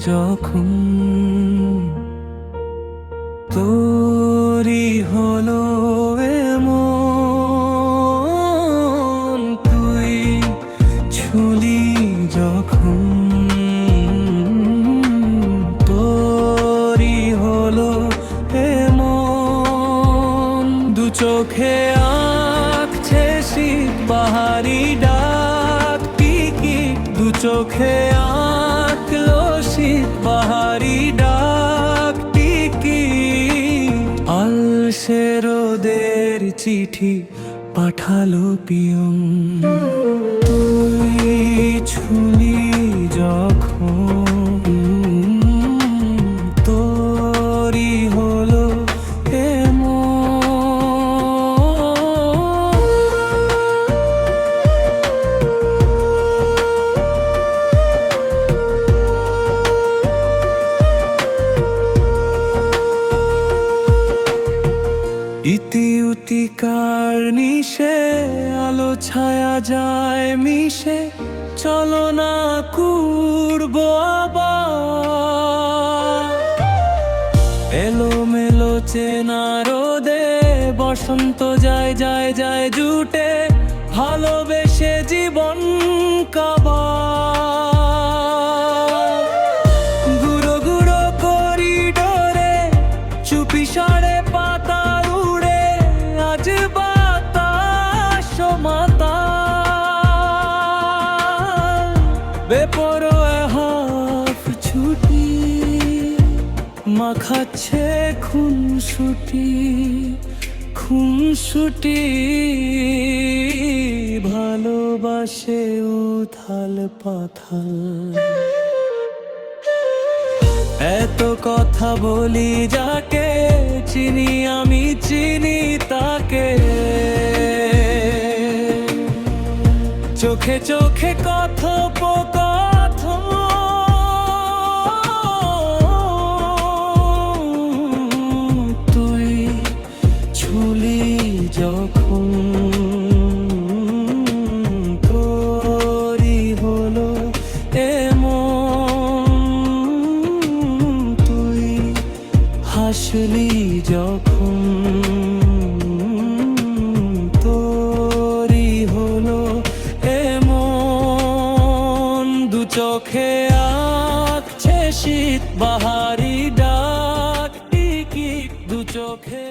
যখন তোরি হলো এমন, তুই ছুলি যখন তোরি হলো এমন। দু চোখে আঁকছে শীত বাহারি ডাক টিকিট, দু চোখে আঁকলো শীত বাহারি ডাক টিকিট। আলসে রোদের চিঠি পাঠালো পিয়ন, তুই ছুলি যখন তোরি হলো ইতিউতিকার নিশে আলো ছায়া যায় মিশে, চলো না করবো আবার। এলোমেলো চেনা রোদে বসন্ত যায় যায় যায় জুটে, ভালোবেসে জীবন কাবার। গুঁড়ো গুঁড়ো করিডোরে চুপি সারে পাতা উড়ে, আজ বাতাস মাতাল। বেপরোয়া হাফ ছুটি মাখাচ্ছে খুনসুটি খুনসুটি, ভালোবাসে উথাল পাথাল। এত কথা বলি যাকে চিনি আমি চিনি তাকে, চোখে চোখে কথোপকথন, তুই ছুলি যখন তোরি হলো এমন, তুই হাসলি যখন তোরি হলো এমন। দু চোখে আঁকছে শীত বাহারি ডাক টিকিট, দু চোখে